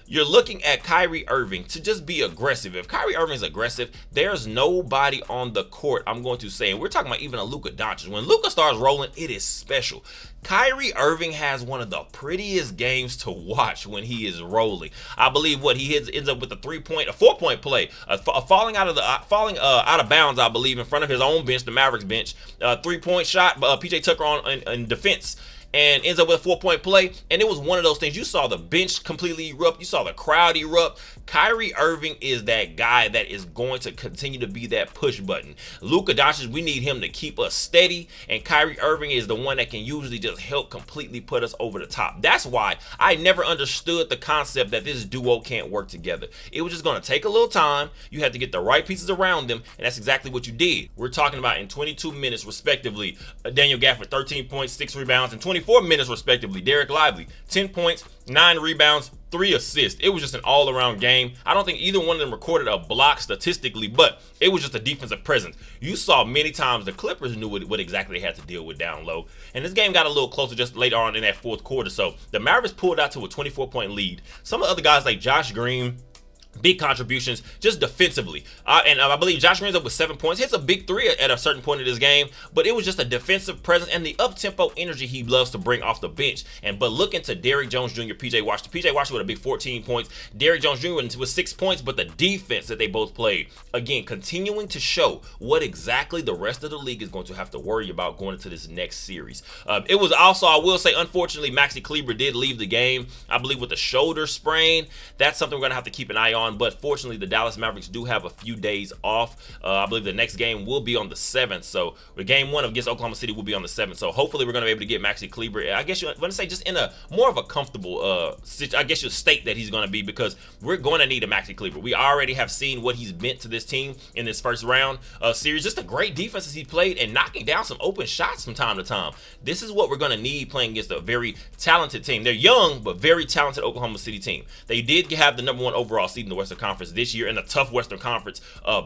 you're looking at Kyrie Irving to just be aggressive. If Kyrie Irving is aggressive, there's nobody on the court, I'm going to say, and we're talking about even a Luka Doncic. When Luka starts rolling, it is special. Kyrie Irving has one of the prettiest games to watch when he is rolling. I believe he ends up with a 4-point play, falling out of bounds, I believe, in front of his own bench, the Mavericks bench. 3-point shot, PJ Tucker in defense, and ends up with a 4-point play. And it was one of those things. You saw the bench completely erupt. You saw the crowd erupt. Kyrie Irving is that guy that is going to continue to be that push button. Luka Doncic, we need him to keep us steady, and Kyrie Irving is the one that can usually just help completely put us over the top. That's why I never understood the concept that this duo can't work together. It was just going to take a little time. You had to get the right pieces around them, and that's exactly what you did. We're talking about in 22 minutes, respectively, Daniel Gafford, 13 points, 6 rebounds, and 24 minutes, respectively, Derek Lively, 10 points, 9 rebounds, 3 assists. It was just an all-around game. I don't think either one of them recorded a block statistically, but it was just a defensive presence. You saw many times the Clippers knew what exactly they had to deal with down low, and this game got a little closer just later on in that fourth quarter. So the Mavericks pulled out to a 24-point lead. Some of the other guys like Josh Green, big contributions just defensively. And I believe Josh Green's up with 7 points. Hits a big three at a certain point in this game, but it was just a defensive presence and the up-tempo energy he loves to bring off the bench. But look into Derrick Jones Jr., PJ Washington. PJ Washington with a big 14 points. Derrick Jones Jr. with 6 points, but the defense that they both played, again, continuing to show what exactly the rest of the league is going to have to worry about going into this next series. It was also, I will say, unfortunately, Maxi Kleber did leave the game, I believe, with a shoulder sprain. That's something we're going to have to keep an eye on. But fortunately, the Dallas Mavericks do have a few days off. I believe the next game will be on the 7th. So the game 1 against Oklahoma City will be on the 7th. So hopefully we're going to be able to get Maxi Kleber, I guess you want to say, just in a more of a comfortable state that he's going to be, because we're going to need a Maxi Kleber. We already have seen what he's meant to this team in this first round series. Just a great defense as he played and knocking down some open shots from time to time. This is what we're going to need playing against a very talented team. They're young, but very talented Oklahoma City team. They did have the #1 overall seed in the Western Conference this year in a tough Western Conference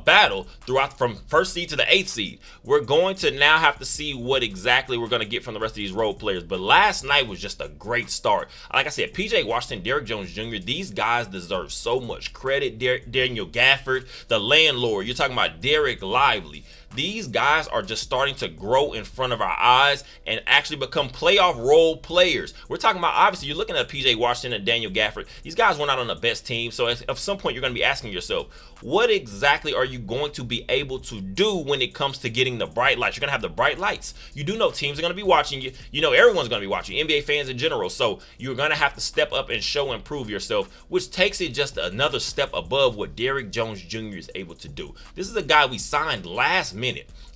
battle throughout from 1st seed to the 8th seed. We're going to now have to see what exactly we're going to get from the rest of these role players. But last night was just a great start. Like I said, PJ Washington, Derrick Jones Jr., these guys deserve so much credit. Daniel Gafford, the landlord. You're talking about Derek Lively. These guys are just starting to grow in front of our eyes and actually become playoff role players. We're talking about, obviously, you're looking at PJ Washington and Daniel Gafford. These guys were not on the best team. So at some point, you're going to be asking yourself, what exactly are you going to be able to do when it comes to getting the bright lights? You're going to have the bright lights. You do know teams are going to be watching you. You know everyone's going to be watching, NBA fans in general. So you're going to have to step up and show and prove yourself, which takes it just another step above what Derrick Jones Jr. is able to do. This is a guy we signed last minute.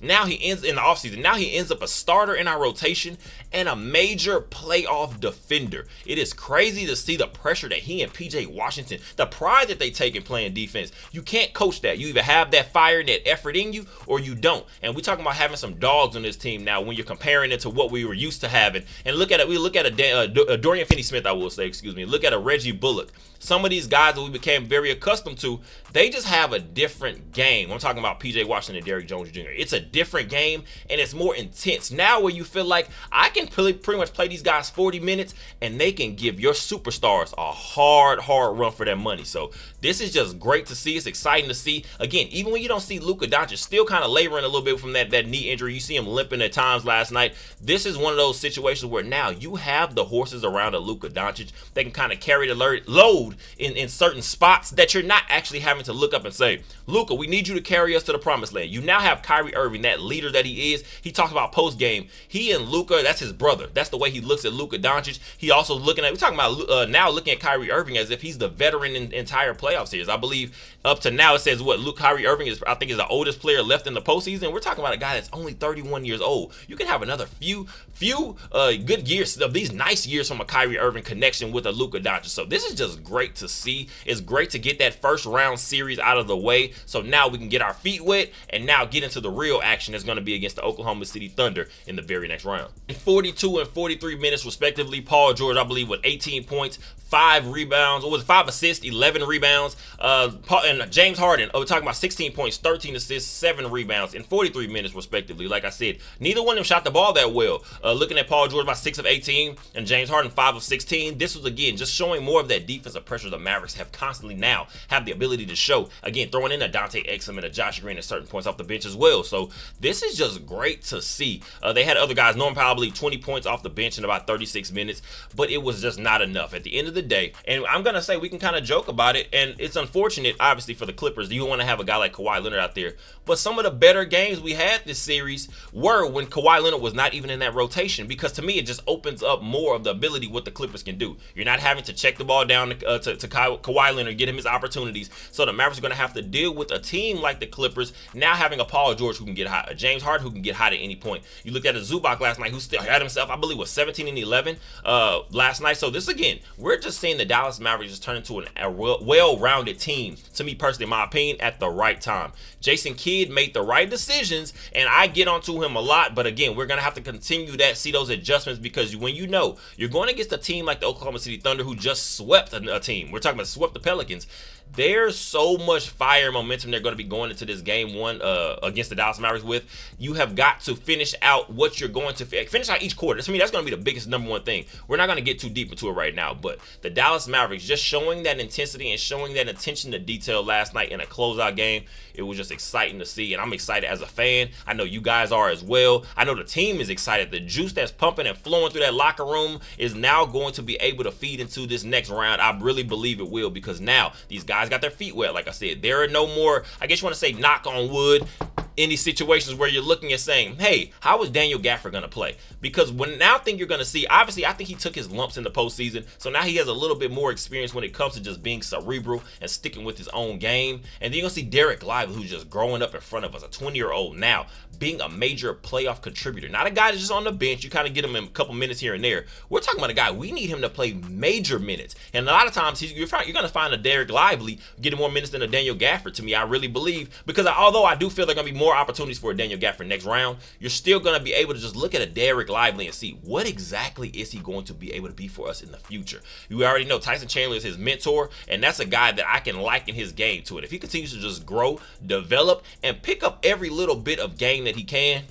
Now he ends in the offseason. Now he ends up a starter in our rotation and a major playoff defender. It is crazy to see the pressure that he and PJ Washington, the pride that they take in playing defense. You can't coach that. You either have that fire and that effort in you or you don't. And we're talking about having some dogs on this team now when you're comparing it to what we were used to having. And look at it. We look at a Dorian Finney-Smith, I will say, excuse me. Look at a Reggie Bullock. Some of these guys that we became very accustomed to, they just have a different game. I'm talking about PJ Washington and Derrick Jones Jr. It's a different game, and it's more intense. Now where you feel like I can pretty much play these guys 40 minutes, and they can give your superstars a hard run for their money. So this is just great to see. It's exciting to see. Again, even when you don't see Luka Doncic still kind of laboring a little bit from that knee injury, you see him limping at times last night. This is one of those situations where now you have the horses around a Luka Doncic that can kind of carry the load in certain spots that you're not actually having to look up and say, Luka, we need you to carry us to the promised land. You now have Kyrie Irving, that leader that he is. He talked about post-game. He and Luka, that's his brother. That's the way he looks at Luka Doncic. He also looking at, we're talking about now looking at Kyrie Irving as if he's the veteran in entire playoff series. I believe up to now it says Kyrie Irving is, I think, is the oldest player left in the postseason. We're talking about a guy that's only 31 years old. You can have another few good years of these nice years from a Kyrie Irving connection with a Luka Doncic. So this is just great to see. It's great to get that first round series out of the way, so now we can get our feet wet and now get into the real action that's going to be against the Oklahoma City Thunder in the very next round. In 42 and 43 minutes respectively, Paul George, I believe, with 18 points, 5 rebounds, or was it 5 assists, 11 rebounds. And James Harden, we're talking about 16 points, 13 assists, 7 rebounds in 43 minutes respectively. Like I said, neither one of them shot the ball that well. Looking at Paul George, about 6 of 18, and James Harden, 5 of 16. This was, again, just showing more of that defensive pressure the Mavericks have constantly now have the ability to show. Again, throwing in a Dante Exum and a Josh Green at certain points off the bench as well. So this is just great to see. They had other guys, Norman Powell, I believe, 20 points off the bench in about 36 minutes, but it was just not enough. At the end of the day, and I'm going to say we can kind of joke about it, and it's unfortunate, obviously, for the Clippers. You want to have a guy like Kawhi Leonard out there, but some of the better games we had this series were when Kawhi Leonard was not even in that rotation, because to me, it just opens up more of the ability what the Clippers can do. You're not having to check the ball down to Kawhi Leonard, get him his opportunities, so the Mavericks are going to have to deal with a team like the Clippers, now having a Paul George who can get hot, a James Harden who can get hot at any point. You looked at a Zubac last night who still had himself, I believe, was 17 and 11 last night. So this, again, we're just seeing the Dallas Mavericks just turn into a well-rounded team, to me personally, in my opinion, at the right time. Jason Kidd made the right decisions, and I get onto him a lot, but again, we're going to have to continue that, see those adjustments, because when you know you're going against a team like the Oklahoma City Thunder who just swept a team, we're talking about swept the Pelicans, there's so much fire and momentum they're going to be going into this game one against the Dallas Mavericks with. You have got to finish out what you're going to finish out each quarter. To me, that's going to be the biggest number one thing. We're not going to get too deep into it right now, but the Dallas Mavericks just showing that intensity and showing that attention to detail last night in a closeout game, it was just exciting to see, and I'm excited as a fan. I know you guys are as well. I know the team is excited. The juice that's pumping and flowing through that locker room is now going to be able to feed into this next round. I really believe it will, because now these guys got their feet wet. Like I said, there are no more, I guess you want to say, knock on wood, any situations where you're looking at saying, hey, how is Daniel Gafford going to play? Because now I think you're going to see, obviously, I think he took his lumps in the postseason, so now he has a little bit more experience when it comes to just being cerebral and sticking with his own game. And then you're going to see Derek Lively, who's just growing up in front of us, a 20-year-old now, being a major playoff contributor. Not a guy that's just on the bench. You kind of get him in a couple minutes here and there. We're talking about a guy, we need him to play major minutes. And a lot of times, you're going to find a Derek Lively getting more minutes than a Daniel Gafford, to me, I really believe. Because although I do feel there are going to be more opportunities for a Daniel Gafford next round, you're still going to be able to just look at a Derek Lively and see what exactly is he going to be able to be for us in the future. You already know Tyson Chandler is his mentor, and that's a guy that I can liken his game to it. If he continues to just grow, develop, and pick up every little bit of game that he can,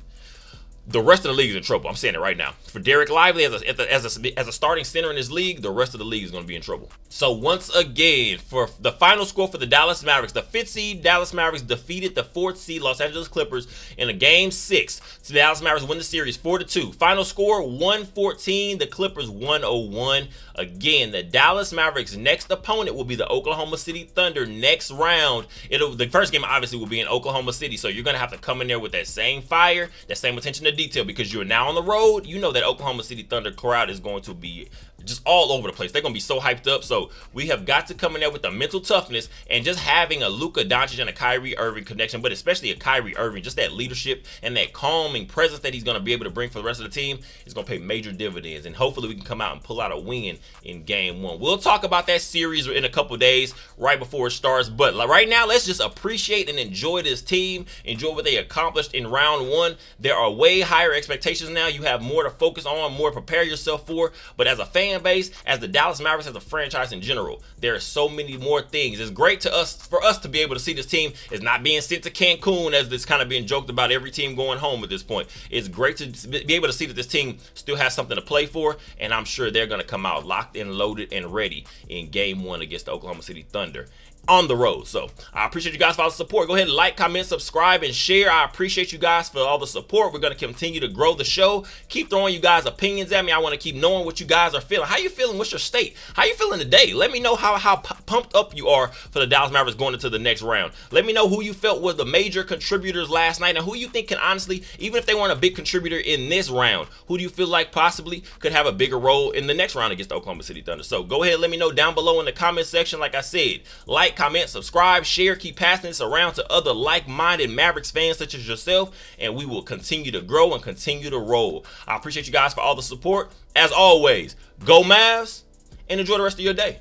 the rest of the league is in trouble. I'm saying it right now. For Derek Lively as a starting center in this league, the rest of the league is going to be in trouble. So once again, for the final score for the Dallas Mavericks, the 5th seed Dallas Mavericks defeated the 4th seed Los Angeles Clippers in a game 6. So the Dallas Mavericks win the series 4-2. Final score 114. The Clippers 101. Again, the Dallas Mavericks' next opponent will be the Oklahoma City Thunder next round. The first game obviously will be in Oklahoma City, so you're going to have to come in there with that same fire, that same attention to detail, because you're now on the road. You know that Oklahoma City Thunder crowd is going to be just all over the place. They're going to be so hyped up. So we have got to come in there with the mental toughness and just having a Luka Doncic and a Kyrie Irving connection, but especially a Kyrie Irving, just that leadership and that calming presence that he's going to be able to bring for the rest of the team is going to pay major dividends. And hopefully we can come out and pull out a win in game 1. We'll talk about that series in a couple days right before it starts. But right now, let's just appreciate and enjoy this team, enjoy what they accomplished in round 1. There are way higher expectations now. You have more to focus on, more to prepare yourself for. But as a fan base, as the Dallas Mavericks, as a franchise in general, there are so many more things. It's great for us to be able to see this team is not being sent to Cancun, as it's kind of being joked about, every team going home at this point. It's great to be able to see that this team still has something to play for, and I'm sure they're going to come out locked and loaded and ready in game 1 against the Oklahoma City Thunder on the road. So I appreciate you guys for all the support. Go ahead and like, comment, subscribe, and share. I appreciate you guys for all the support. We're going to continue to grow the show. Keep throwing you guys opinions at me. I want to keep knowing what you guys are feeling. How you feeling? What's your state? How you feeling today? Let me know how pumped up you are for the Dallas Mavericks going into the next round. Let me know who you felt was the major contributors last night and who you think can honestly, even if they weren't a big contributor in this round, who do you feel like possibly could have a bigger role in the next round against the Oklahoma City Thunder? So go ahead and let me know down below in the comment section. Like I said, like, comment, subscribe, share, keep passing this around to other like-minded Mavericks fans such as yourself, and we will continue to grow and continue to roll. I appreciate you guys for all the support. As always, go Mavs, and enjoy the rest of your day.